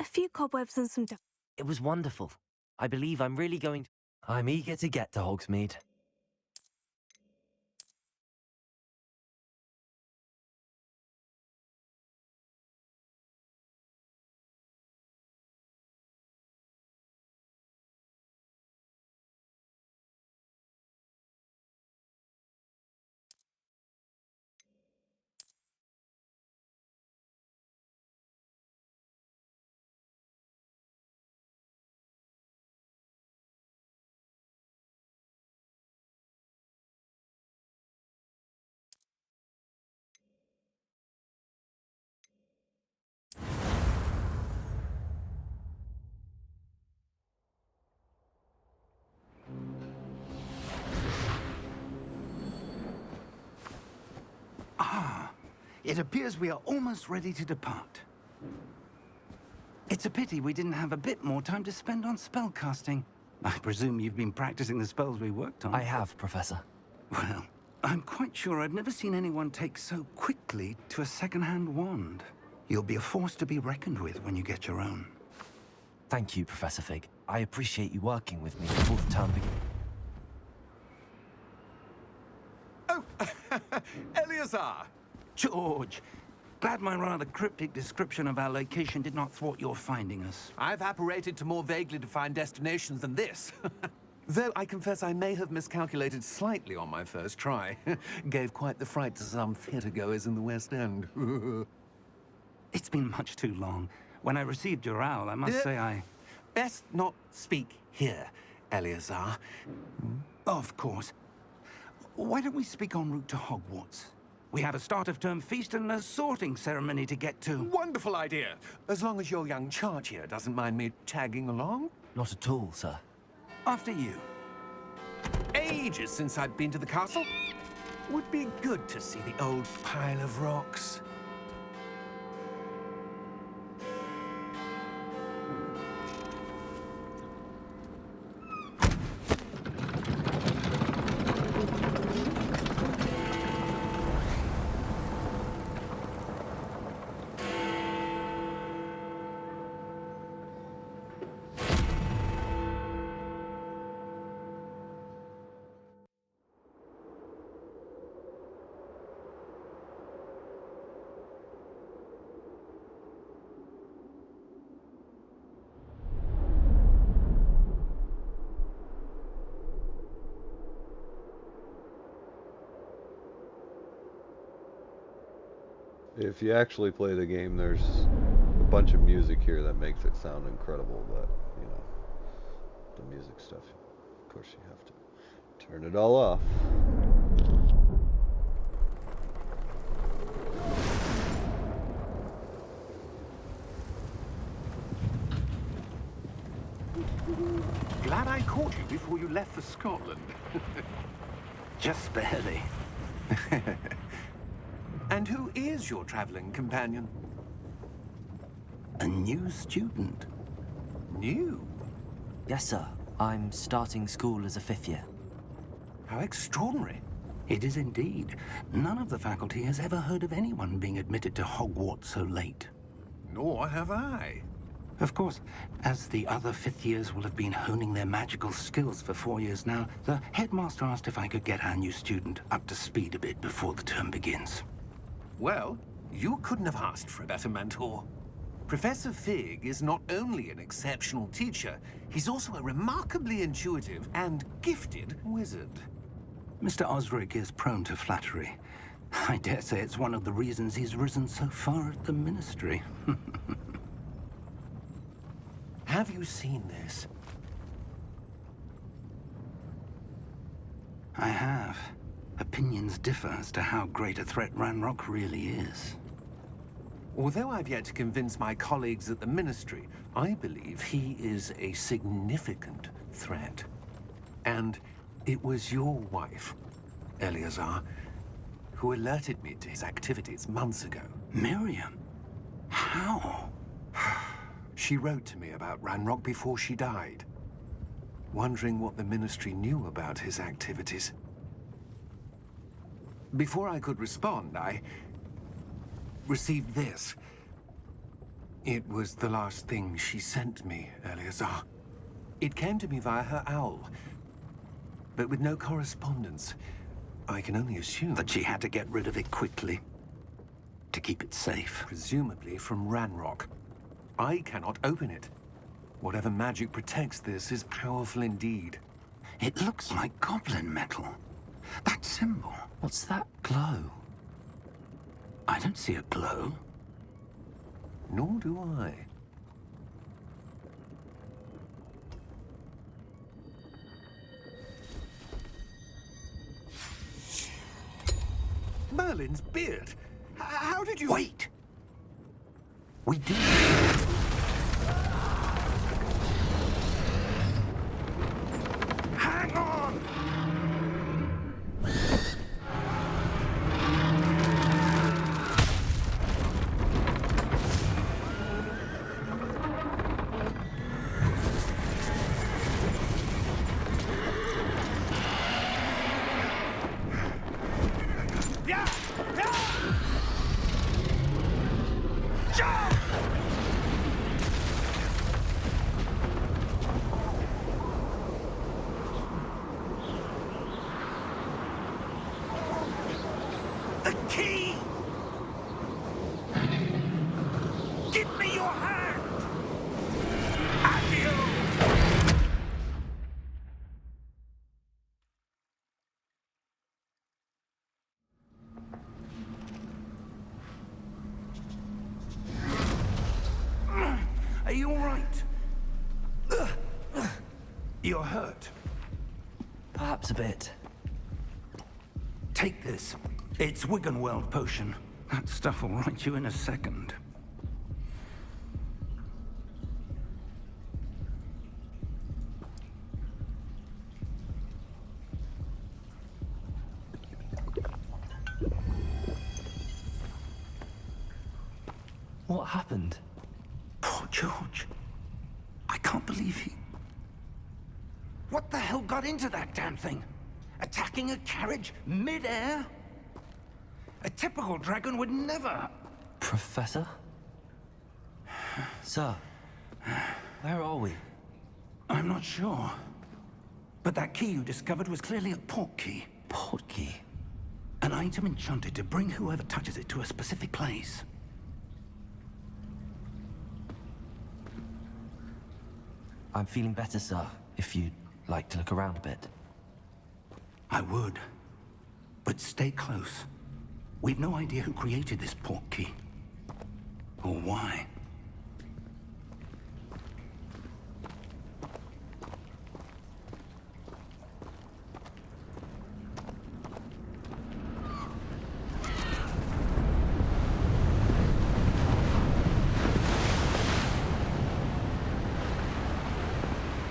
A few cobwebs and some dust. It was wonderful. I believe I'm really going to... I'm eager to get to Hogsmeade. It appears we are almost ready to depart. It's a pity we didn't have a bit more time to spend on spellcasting. I presume you've been practicing the spells we worked on. I have, Professor. Well, I'm quite sure I've never seen anyone take so quickly to a second-hand wand. You'll be a force to be reckoned with when you get your own. Thank you, Professor Fig. I appreciate you working with me before the term begins. Oh, Eleazar! George, glad my rather cryptic description of our location did not thwart your finding us. I've apparated to more vaguely defined destinations than this. Though I confess I may have miscalculated slightly on my first try. Gave quite the fright to some theatre-goers in the West End. It's been much too long. When I received your owl, I must say I... Best not speak here, Eleazar. Of course. Why don't we speak en route to Hogwarts? We have a start-of-term feast and a sorting ceremony to get to. Wonderful idea! As long as your young charge here doesn't mind me tagging along. Not at all, sir. After you. Ages since I'd been to the castle. Would be good to see the old pile of rocks. If you actually play the game, there's a bunch of music here that makes it sound incredible, but, you know, the music stuff, of course you have to turn it all off. Glad I caught you before you left for Scotland. Just barely. And who is your traveling companion? A new student. New? Yes, sir. I'm starting school as a 5th year. How extraordinary. It is indeed. None of the faculty has ever heard of anyone being admitted to Hogwarts so late. Nor have I. Of course, as the other 5th years will have been honing their magical skills for 4 years now, the headmaster asked if I could get our new student up to speed a bit before the term begins. Well, you couldn't have asked for a better mentor. Professor Fig is not only an exceptional teacher, he's also a remarkably intuitive and gifted wizard. Mr. Osric is prone to flattery. I dare say it's one of the reasons he's risen so far at the Ministry. Have you seen this? I have. Opinions differ as to how great a threat Ranrock really is. Although I've yet to convince my colleagues at the Ministry, I believe he is a significant threat. And it was your wife, Eleazar, who alerted me to his activities months ago. Miriam? How? She wrote to me about Ranrock before she died, wondering what the Ministry knew about his activities. Before I could respond, I received this. It was the last thing she sent me, Eleazar. It came to me via her owl, but with no correspondence. I can only assume That she had to get rid of it quickly to keep it safe. presumably from Ranrock. I cannot open it. Whatever magic protects this is powerful indeed. It looks like goblin metal. That symbol. What's that glow? I don't see a glow. Nor do I. Merlin's beard! How did you... Wait! We do. Hang on! Yeah! Yeah! Jump! The key! Give me your hand! Adieu! Are you all right? You're hurt. Perhaps a bit. Take this. It's Wiggenweld potion. That stuff will right you in a second. What happened? Poor George. I can't believe he... What the hell got into that damn thing? Attacking a carriage mid-air? A typical dragon would never... Professor? Sir, where are we? I'm not sure. But that key you discovered was clearly a portkey. Portkey? An item enchanted to bring whoever touches it to a specific place. I'm feeling better, sir, if you'd like to look around a bit. I would. But stay close. We've no idea who created this portkey. Or why.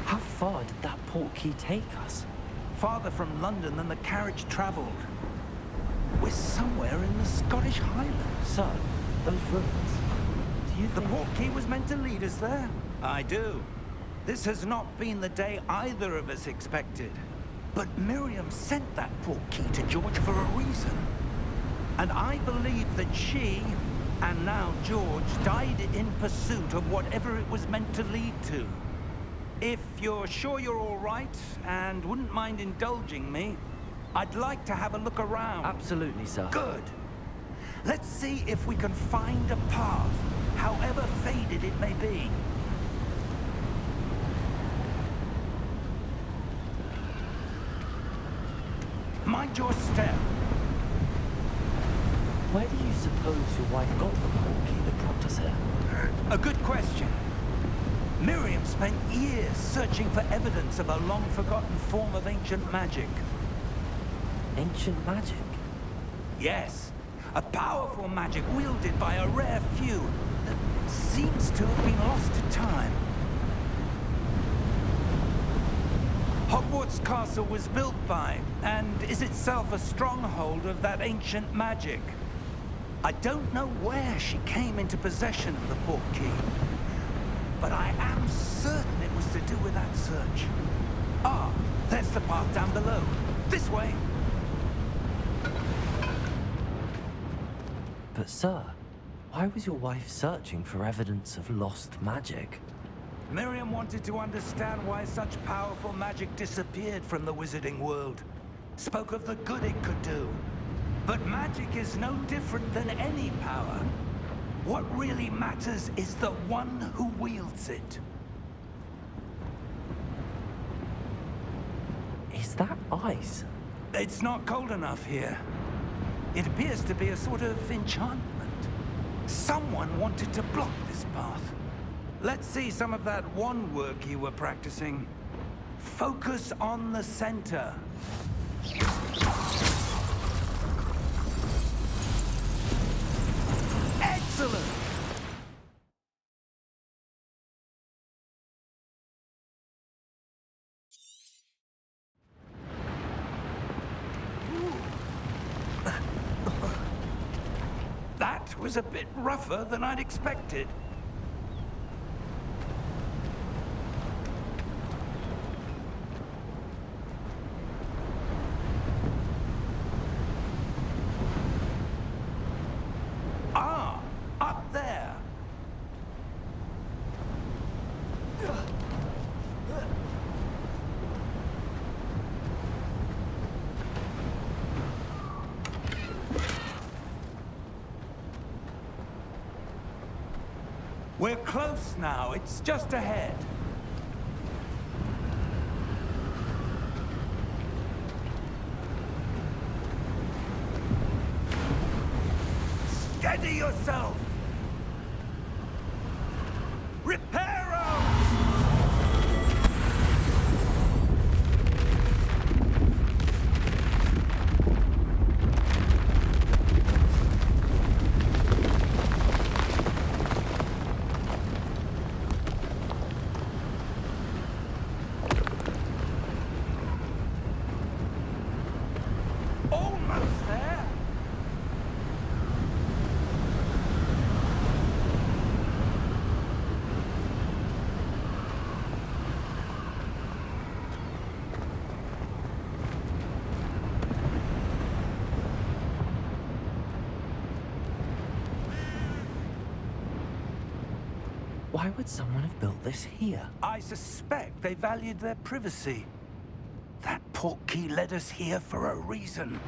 How far did that portkey take us? Farther from London than the carriage traveled. We're somewhere in the Scottish Highlands. Sir, those ruins. Do you The think... portkey was meant to lead us there? I do. This has not been the day either of us expected. But Miriam sent that portkey to George for a reason. And I believe that she, and now George, died in pursuit of whatever it was meant to lead to. If you're sure you're all right, and wouldn't mind indulging me, I'd like to have a look around. Absolutely, sir. Good. Let's see if we can find a path, however faded it may be. Mind your step. Where do you suppose your wife got the portkey that brought us here? A good question. Miriam spent years searching for evidence of a long-forgotten form of ancient magic. Ancient magic? Yes, a powerful magic wielded by a rare few that seems to have been lost to time. Hogwarts Castle was built by, and is itself a stronghold of that ancient magic. I don't know where she came into possession of the portkey, but I am certain it was to do with that search. Ah, there's the path down below. This way. But sir, Why was your wife searching for evidence of lost magic? Miriam wanted to understand why such powerful magic disappeared from the wizarding world. Spoke of the good it could do. But magic is no different than any power. What really matters is the one who wields it. Is that ice? It's not cold enough here. It appears to be a sort of enchantment. Someone wanted to block this path. Let's see some of that wand work you were practicing. Focus on the center. Excellent! That was a bit rougher than I'd expected. Ah, up there. We're close now. It's just ahead. Steady yourself! Reparo! Almost there! Why would someone have built this here? I suspect they valued their privacy. That portkey led us here for a reason.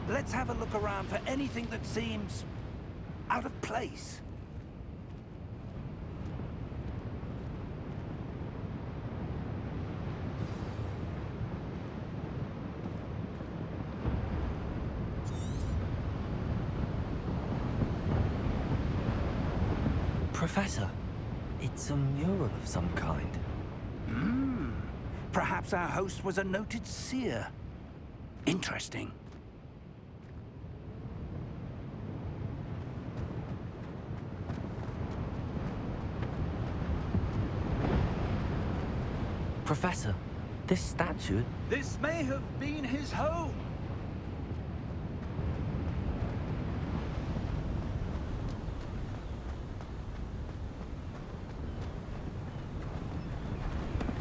Let's have a look around for anything that seems out of place. Professor, it's a mural of some kind. Perhaps our host was a noted seer. Interesting. Professor, this statue... This may have been his home.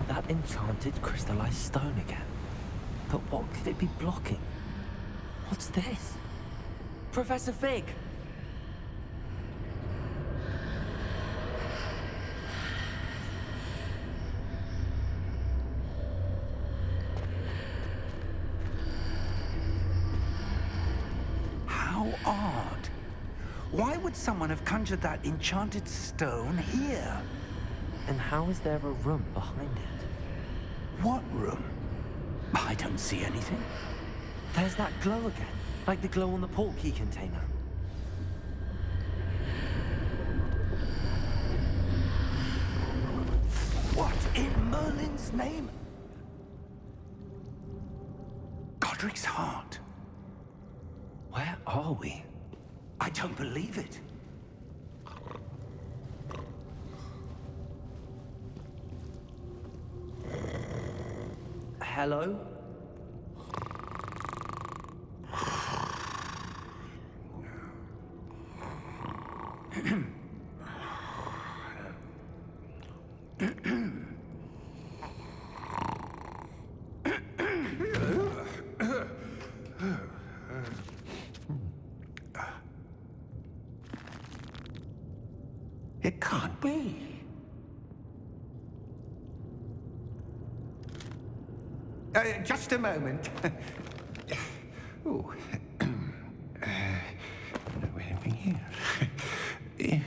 That enchanted crystallized stone again. But what could it be blocking? What's this? Professor Fig! How odd. Why would someone have conjured that enchanted stone here? And how is there a room behind it? What room? I don't see anything. There's that glow again, like the glow on the portkey container. What in Merlin's name? Godric's heart. Where are we? I don't believe it. Hello? Just a moment. Oh. Anything here?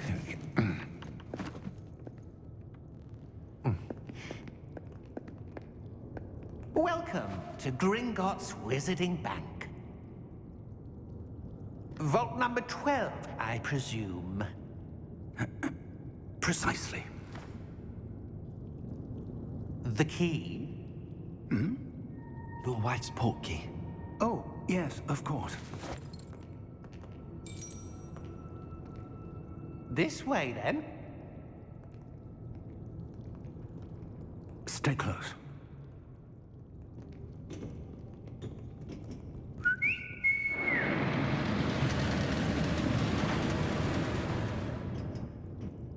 Welcome to Gringotts Wizarding Bank. Vault number 12, I presume. Precisely. The key? Your wife's portkey. Oh, yes, of course. This way, then. Stay close.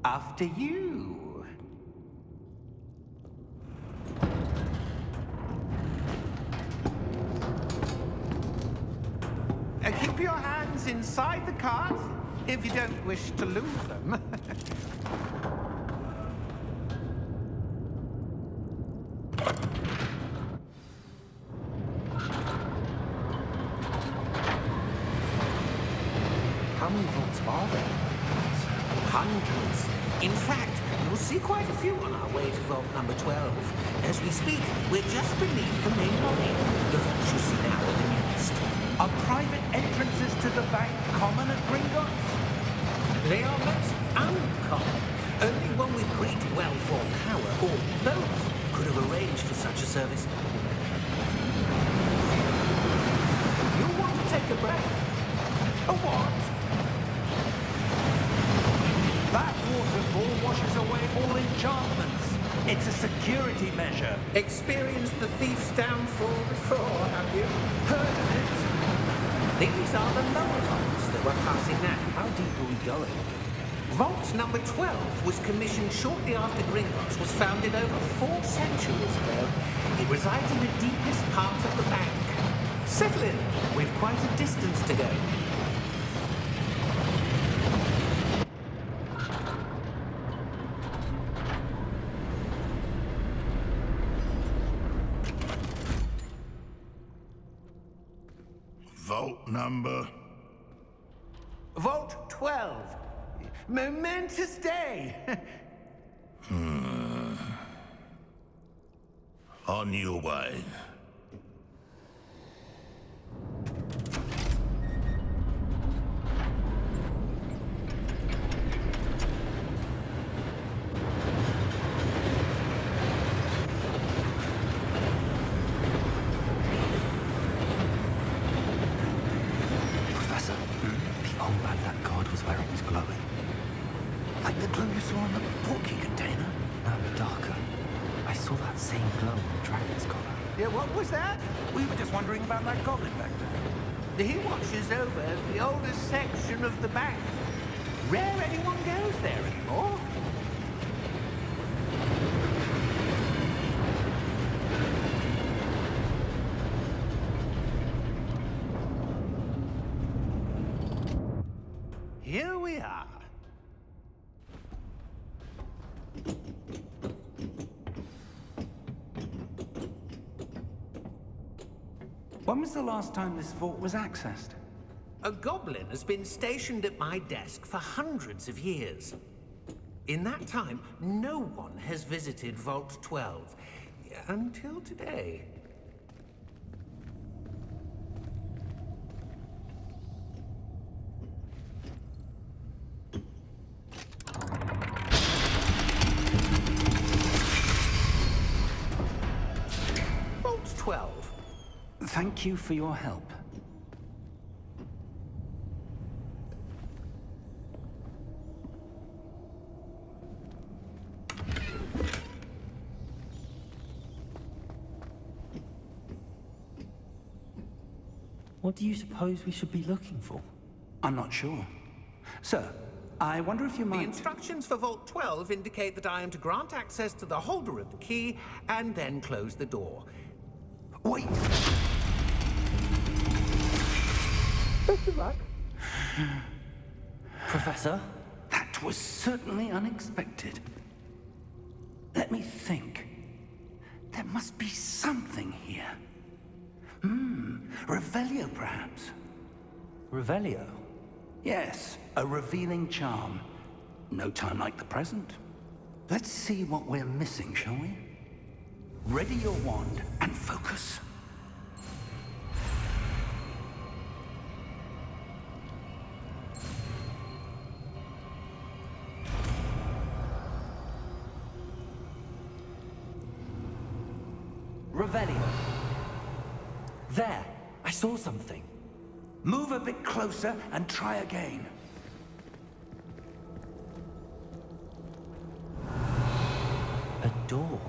After you. Keep your hands inside the cart if you don't wish to lose them. How many vaults are there? Hundreds. In fact, you'll see quite a few on our way to vault number 12. As we speak, we're just beneath the main lobby. The vaults you see now are the newest. Are private entrances to the bank common at Gringotts? They are most uncommon. Only one with great wealth or power, or both, could have arranged for such a service. You'll want to take a breath. A what? That waterfall washes away all enchantments. It's a security measure. Experienced the thief's downfall before, have you? Heard of it? These are the lower vaults that we're passing now. How deep are we going? Vault number 12 was commissioned shortly after Gringotts was founded over 4 centuries ago. It resides in the deepest part of the bank. Settle in. We've quite a distance to go. Vault number? Vault 12. Momentous day. On your way. Professor, the armband that guard was wearing was glowing. Like the glow you saw on the portkey container? No, darker. I saw that same glow on the dragon's collar. Yeah, what was that? We were just wondering about that goblin back there. He watches over the oldest section of the bank. Rare anyone goes there anymore. Here we are. When was the last time this vault was accessed? A goblin has been stationed at my desk for hundreds of years. In that time, no one has visited Vault 12. Until today. Vault 12. Thank you for your help. What do you suppose we should be looking for? I'm not sure. Sir, I wonder if you The might... instructions for Vault 12 indicate that I am to grant access to the holder of the key and then close the door. Wait! Best of luck. Professor? That was certainly unexpected. Let me think. There must be something here. Revelio, perhaps. Revelio? Yes, a revealing charm. No time like the present. Let's see what we're missing, shall we? Ready your wand and focus. Revelio. There! I saw something. Move a bit closer and try again. A door.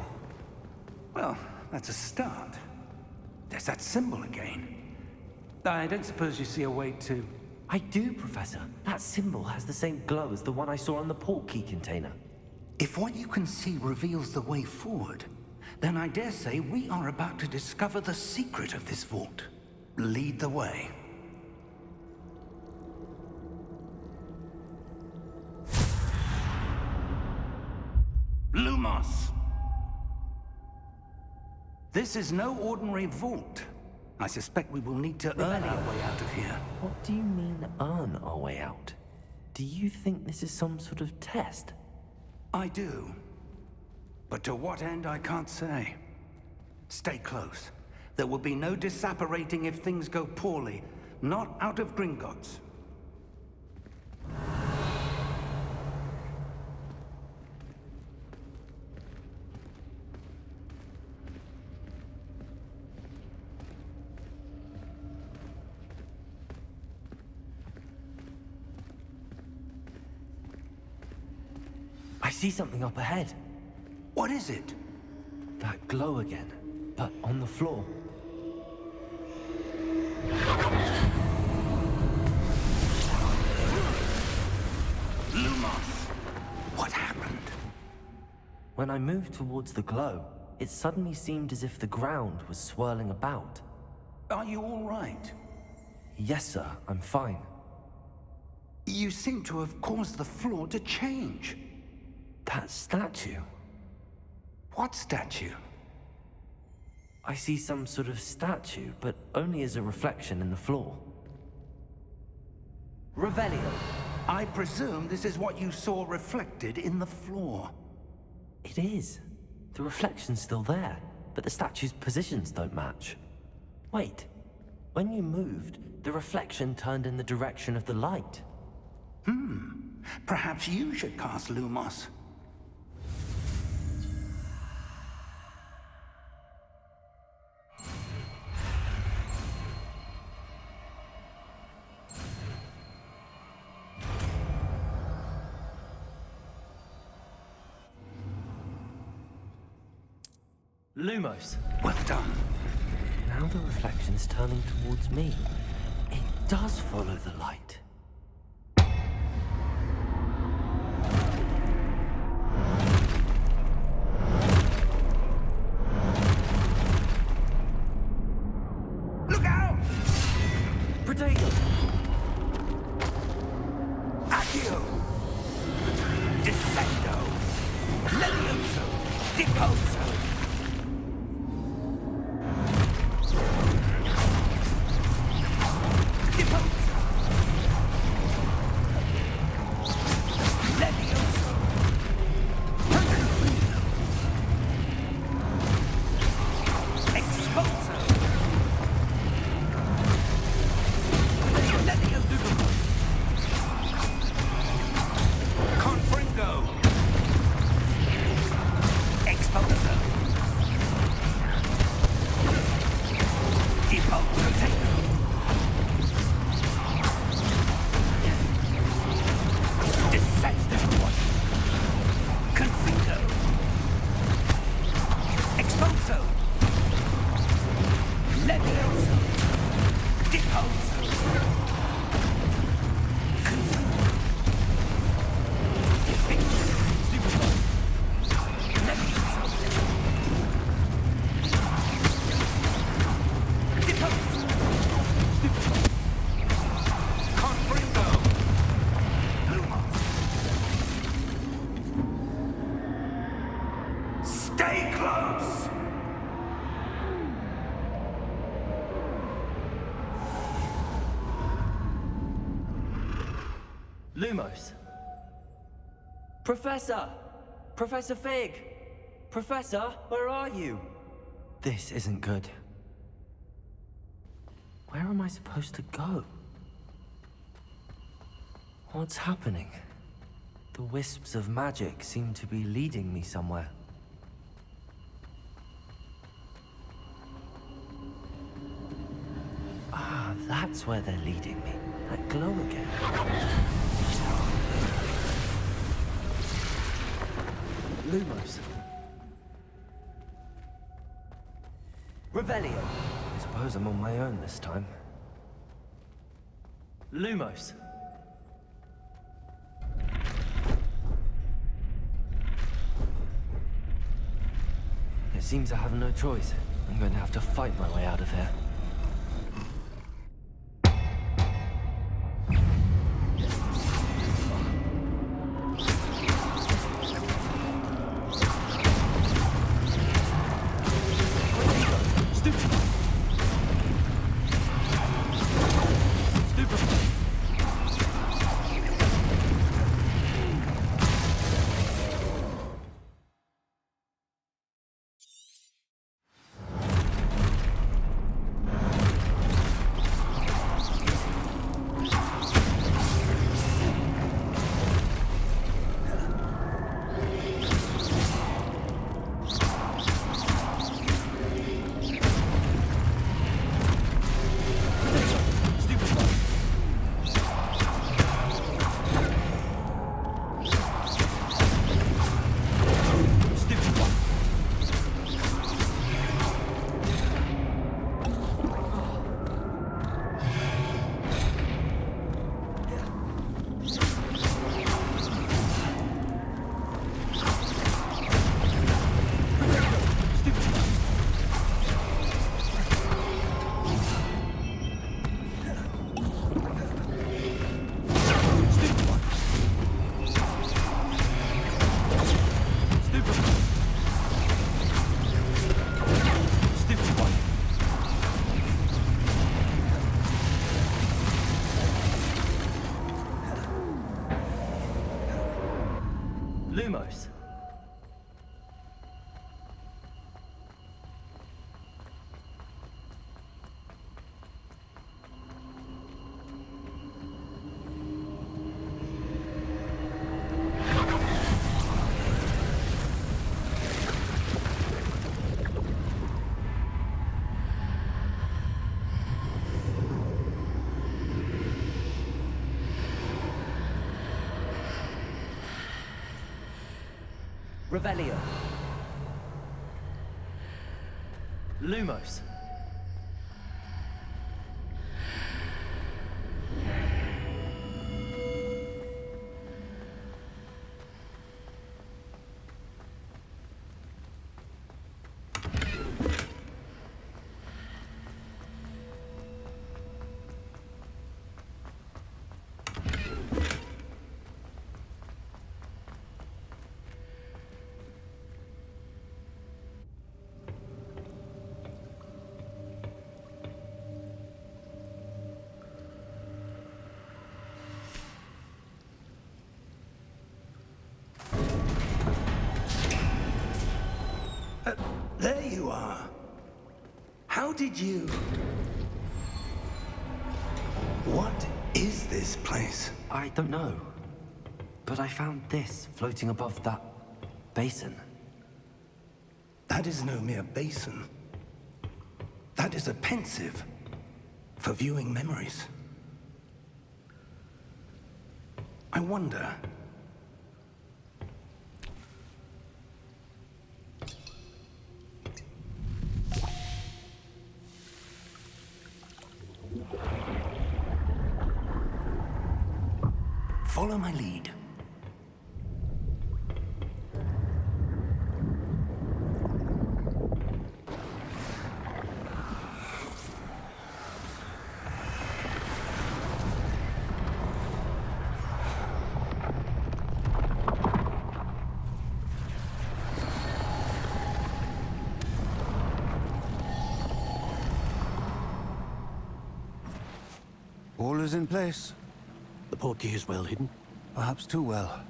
Well, that's a start. There's that symbol again. I don't suppose you see a way to... I do, Professor. That symbol has the same glow as the one I saw on the portkey container. If what you can see reveals the way forward, then I dare say we are about to discover the secret of this vault. Lead the way. Lumos! This is no ordinary vault. I suspect we will need to earn our way out of here. What do you mean, earn our way out? Do you think this is some sort of test? I do. But to what end, I can't say. Stay close. There will be no disapparating if things go poorly. Not out of Gringotts. I see something up ahead. What is it? That glow again, but on the floor. Lumos! What happened? When I moved towards the glow, it suddenly seemed as if the ground was swirling about. Are you all right? Yes, sir, I'm fine. You seem to have caused the floor to change. That statue. What statue? I see some sort of statue, but only as a reflection in the floor. Revelio. I presume this is what you saw reflected in the floor. It is. The reflection's still there, but the statue's positions don't match. Wait. When you moved, the reflection turned in the direction of the light. Perhaps you should cast Lumos. Lumos. Well done. Now the reflection is turning towards me. It does follow the light. Look out! Potato! Accio! Descendo! Levioso! Deposo! Stay close! Lumos. Professor! Professor Fig! Professor, where are you? This isn't good. Where am I supposed to go? What's happening? The wisps of magic seem to be leading me somewhere. Ah, that's where they're leading me. That glow again. Lumos. Revelio. I suppose I'm on my own this time. Lumos. It seems I have no choice. I'm going to have to fight my way out of here. Lumos. Revelio. Lumos. There you are. How did you... What is this place? I don't know. But I found this floating above that basin. That is no mere basin. That is a pensive for viewing memories. I wonder... Follow my lead. All is in place. The portkey is well hidden. Perhaps too well.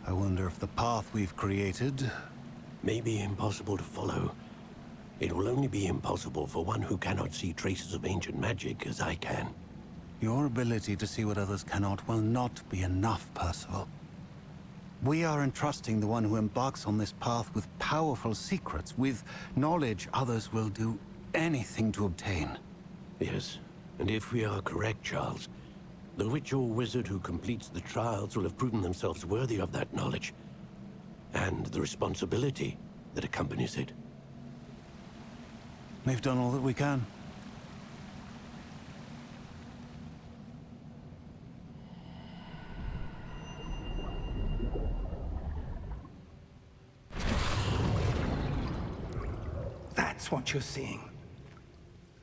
I wonder if the path we've created... May be impossible to follow. It will only be impossible for one who cannot see traces of ancient magic as I can. Your ability to see what others cannot will not be enough, Percival. We are entrusting the one who embarks on this path with powerful secrets, with knowledge others will do anything to obtain. Yes, and if we are correct, Charles, the witch or wizard who completes the trials will have proven themselves worthy of that knowledge, and the responsibility that accompanies it. We've done all that we can. That's what you're seeing.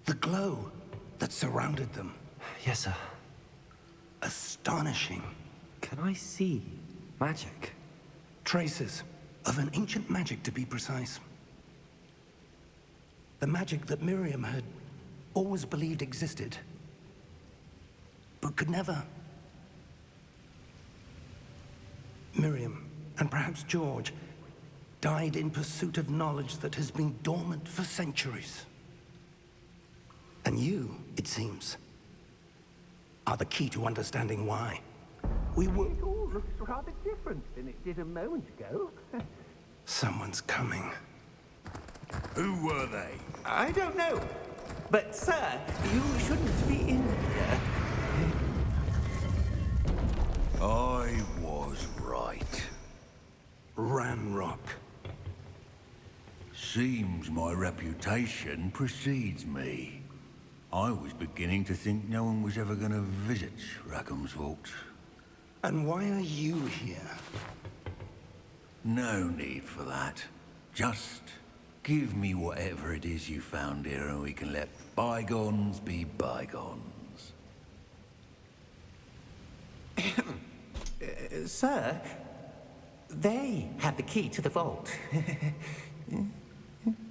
The glow that surrounded them. Yes, sir. Astonishing. Can I see magic? Traces of an ancient magic, to be precise. The magic that Miriam had always believed existed, but could never. Miriam, and perhaps George, died in pursuit of knowledge that has been dormant for centuries. And you, it seems, are the key to understanding why. We were... It all looks rather different than it did a moment ago. Someone's coming. Who were they? I don't know. But, sir, you shouldn't be in here. I was right. Ranrock. Seems my reputation precedes me. I was beginning to think no one was ever going to visit Rackham's vault. And why are you here? No need for that. Just give me whatever it is you found here and we can let bygones be bygones. Sir, they had the key to the vault.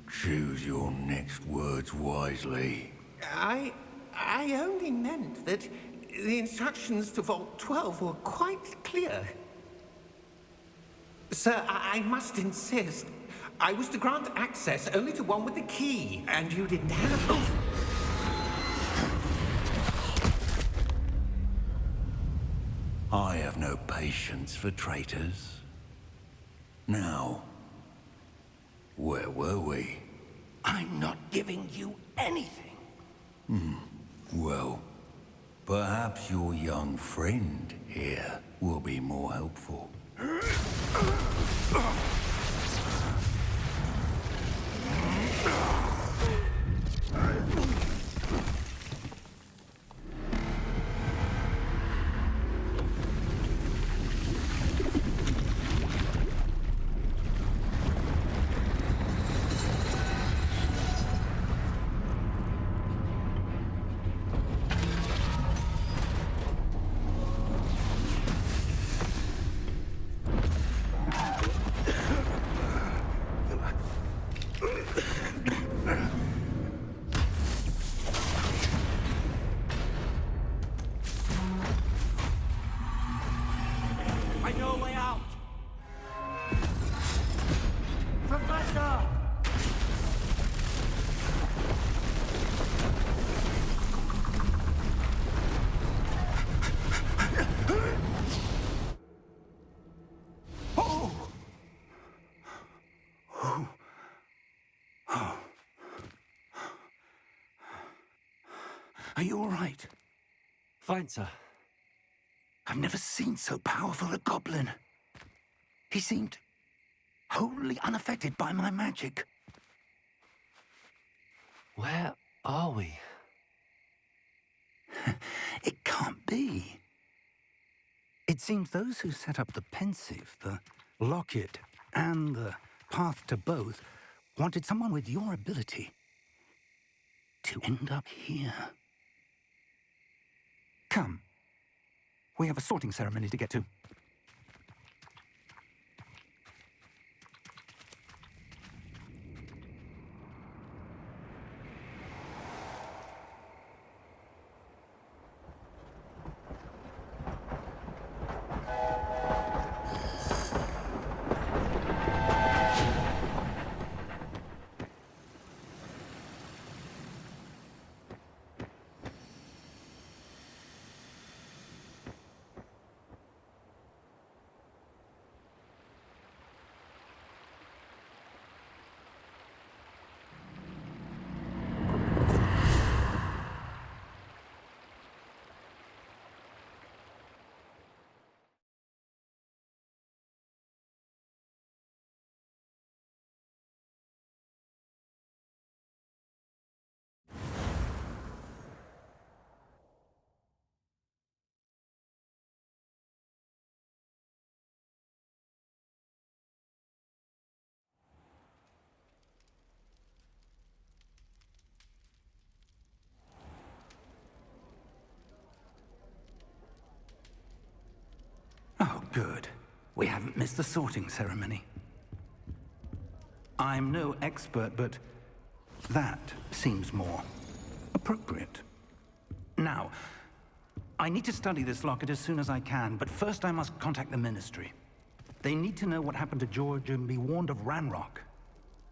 Choose your next words wisely. I only meant that the instructions to Vault 12 were quite clear. Sir, I must insist. I was to grant access only to one with the key, and you didn't have... Oh. I have no patience for traitors. Now, where were we? I'm not giving you anything. Well, perhaps your young friend here will be more helpful. I know a way out. Professor! Are you all right? Fine, sir. I've never seen so powerful a goblin. He seemed wholly unaffected by my magic. Where are we? It can't be. It seems those who set up the pensive, the locket, and the path to both wanted someone with your ability to end up here. Come. We have a sorting ceremony to get to. Good. We haven't missed the sorting ceremony. I'm no expert, but that seems more appropriate. Now, I need to study this locket as soon as I can, but first I must contact the Ministry. They need to know what happened to George and be warned of Ranrock.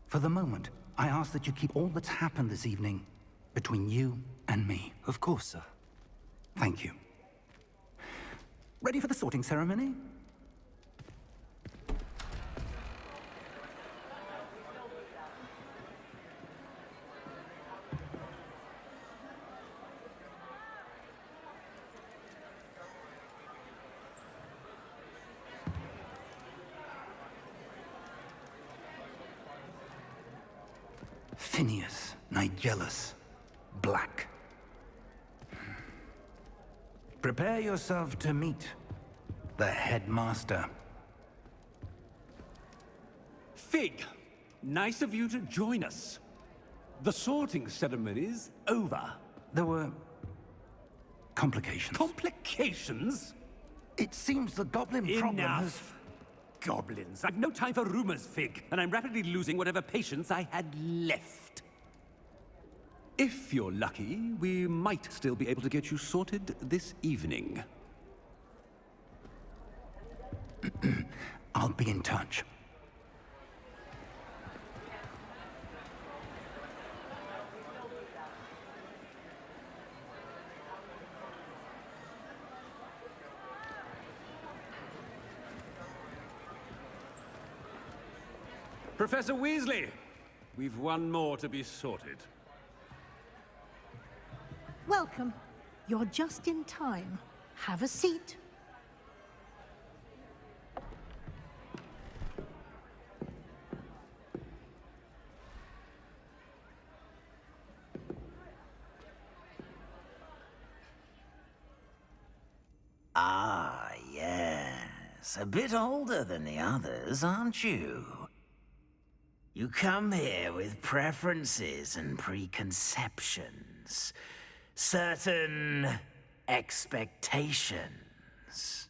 For the moment, I ask that you keep all that's happened this evening between you and me. Of course, sir. Thank you. Ready for the sorting ceremony? Phineas, Nigellus, Black. Prepare yourself to meet the headmaster. Fig, nice of you to join us. The sorting ceremony's over. There were complications. Complications? It seems the goblin problem has... Enough. Goblins. I've no time for rumors, Fig, and I'm rapidly losing whatever patience I had left. If you're lucky, we might still be able to get you sorted this evening. I'll be in touch. Professor Weasley, we've one more to be sorted. Welcome. You're just in time. Have a seat. Ah, yes. A bit older than the others, aren't you? You come here with preferences and preconceptions. Certain expectations.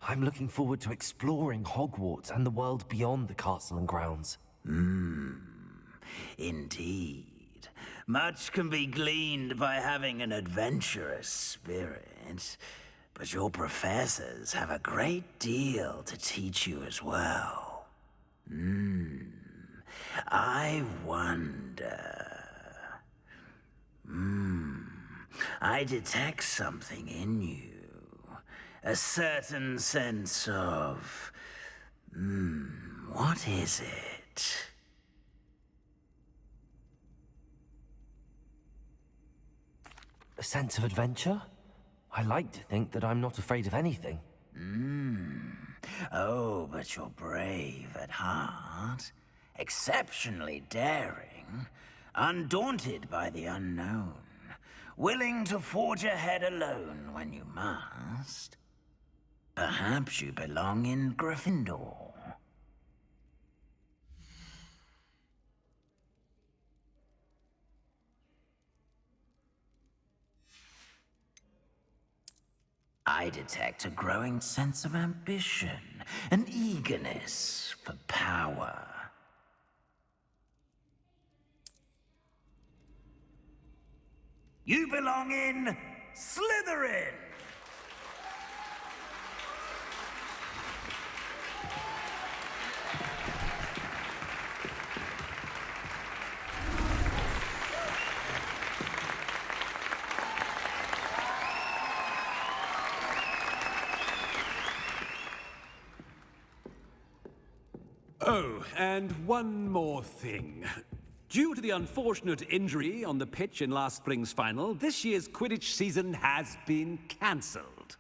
I'm looking forward to exploring Hogwarts and the world beyond the castle and grounds. Indeed. Much can be gleaned by having an adventurous spirit, but your professors have a great deal to teach you as well. I wonder... I detect something in you. A certain sense of... what is it? A sense of adventure? I like to think that I'm not afraid of anything. Oh, but you're brave at heart. Exceptionally daring. Undaunted by the unknown. Willing to forge ahead alone when you must. Perhaps you belong in Gryffindor. I detect a growing sense of ambition, an eagerness for power. You belong in Slytherin! Oh, and one more thing. Due to the unfortunate injury on the pitch in last spring's final, this year's Quidditch season has been cancelled.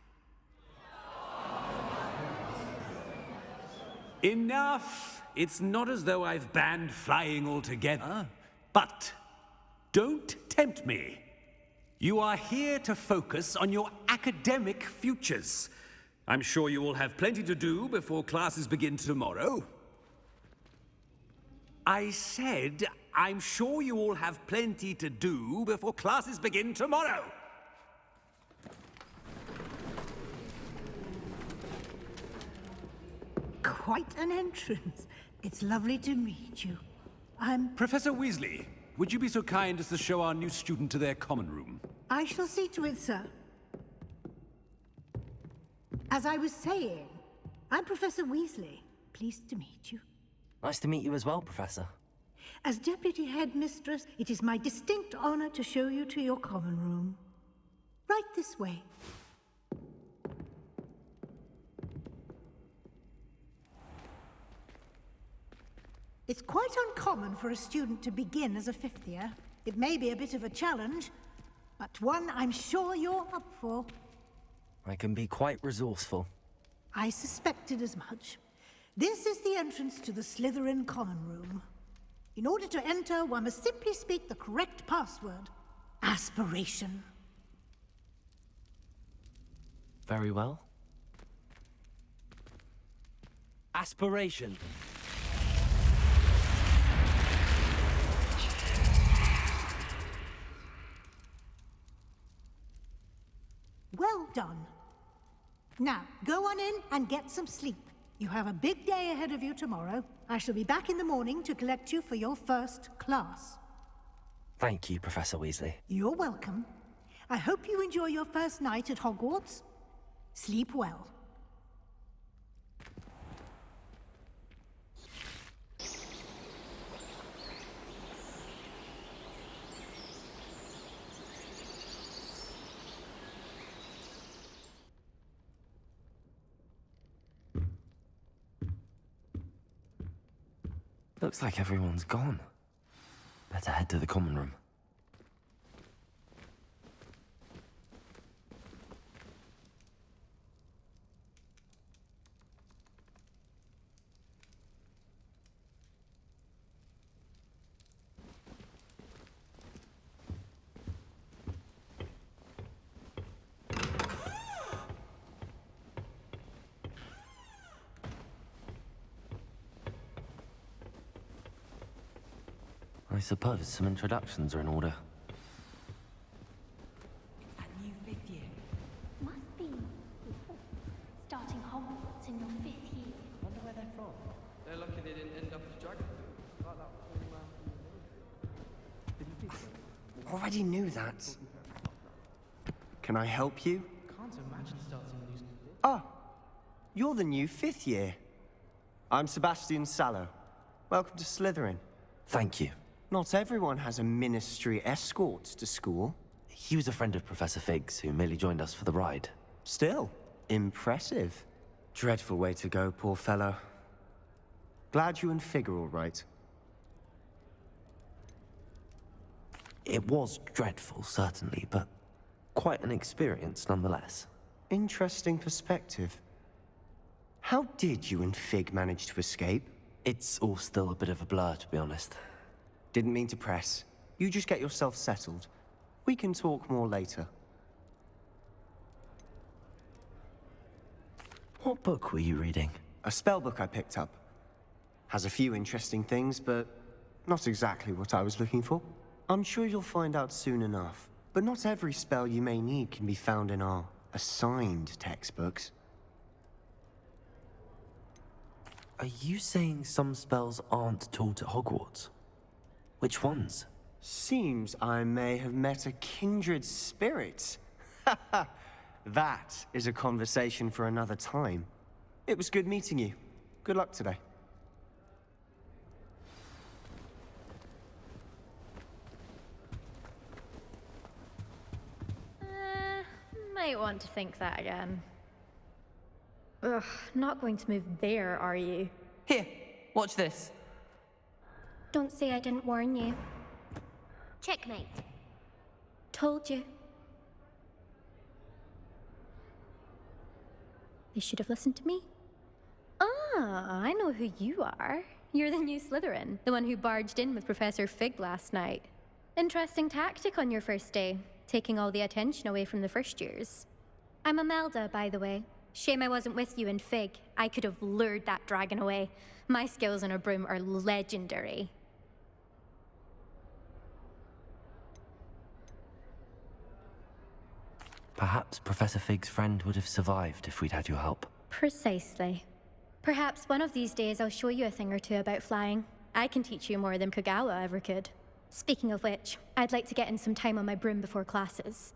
Enough! It's not as though I've banned flying altogether. But don't tempt me. You are here to focus on your academic futures. I'm sure you will have plenty to do before classes begin tomorrow. I said I'm sure you all have plenty to do before classes begin tomorrow. Quite an entrance. It's lovely to meet you. Professor Weasley, would you be so kind as to show our new student to their common room? I shall see to it, sir. As I was saying, I'm Professor Weasley. Pleased to meet you. Nice to meet you as well, Professor. As Deputy Headmistress, it is my distinct honor to show you to your common room. Right this way. It's quite uncommon for a student to begin as a fifth year. It may be a bit of a challenge, but one I'm sure you're up for. I can be quite resourceful. I suspected as much. This is the entrance to the Slytherin common room. In order to enter, one must simply speak the correct password. Aspiration. Very well. Aspiration. Well done. Now, go on in and get some sleep. You have a big day ahead of you tomorrow. I shall be back in the morning to collect you for your first class. Thank you, Professor Weasley. You're welcome. I hope you enjoy your first night at Hogwarts. Sleep well. Looks like everyone's gone. Better head to the common room. I suppose some introductions are in order. That new fifth year. Must be. Starting Hogwarts in your 5th year. Wonder where they're from. They're lucky they didn't end up as dragon food. Like that Already knew that. Can I help you? Can't imagine starting a new school. Ah, you're the new 5th year. I'm Sebastian Sallow. Welcome to Slytherin. Thank you. Not everyone has a ministry escort to school. He was a friend of Professor Fig's who merely joined us for the ride. Still, impressive. Dreadful way to go, poor fellow. Glad you and Fig are all right. It was dreadful, certainly, but quite an experience nonetheless. Interesting perspective. How did you and Fig manage to escape? It's all still a bit of a blur, to be honest. Didn't mean to press. You just get yourself settled. We can talk more later. What book were you reading? A spell book I picked up. Has a few interesting things, but not exactly what I was looking for. I'm sure you'll find out soon enough. But not every spell you may need can be found in our assigned textbooks. Are you saying some spells aren't taught at Hogwarts? Which ones? Seems I may have met a kindred spirit. That is a conversation for another time. It was good meeting you. Good luck today. Might want to think that again. Ugh, not going to move there, are you? Here, watch this. Don't say I didn't warn you. Checkmate. Told you. They should have listened to me. Ah, I know who you are. You're the new Slytherin, the one who barged in with Professor Fig last night. Interesting tactic on your first day, taking all the attention away from the first years. I'm Imelda, by the way. Shame I wasn't with you in Fig. I could have lured that dragon away. My skills on a broom are legendary. Perhaps Professor Fig's friend would have survived if we'd had your help. Precisely. Perhaps one of these days I'll show you a thing or two about flying. I can teach you more than Kagawa ever could. Speaking of which, I'd like to get in some time on my broom before classes.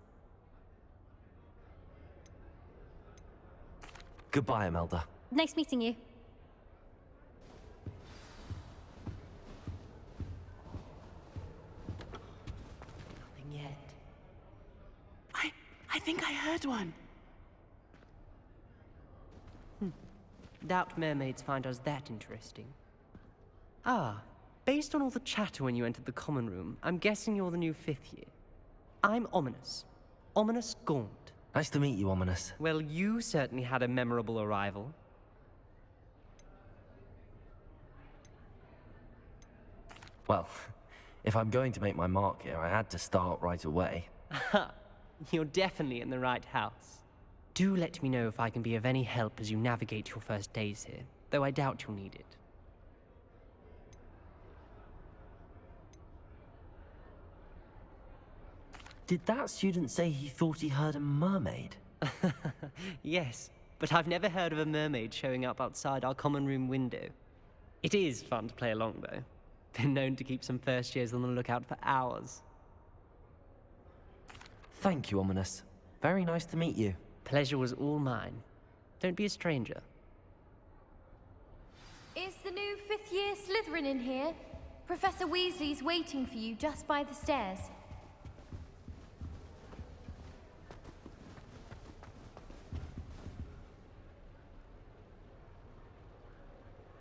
Goodbye, Imelda. Nice meeting you. Nothing yet. I think I heard one. Doubt mermaids find us that interesting. Ah, based on all the chatter when you entered the common room, I'm guessing you're the new 5th year. I'm Ominous. Ominous Gaunt. Nice to meet you, Ominous. Well, you certainly had a memorable arrival. Well, if I'm going to make my mark here, I had to start right away. Aha, you're definitely in the right house. Do let me know if I can be of any help as you navigate your first days here, though I doubt you'll need it. Did that student say he thought he heard a mermaid? Yes, but I've never heard of a mermaid showing up outside our common room window. It is fun to play along, though. Been known to keep some first years on the lookout for hours. Thank you, Ominous. Very nice to meet you. Pleasure was all mine. Don't be a stranger. Is the new 5th year Slytherin in here? Professor Weasley's waiting for you just by the stairs.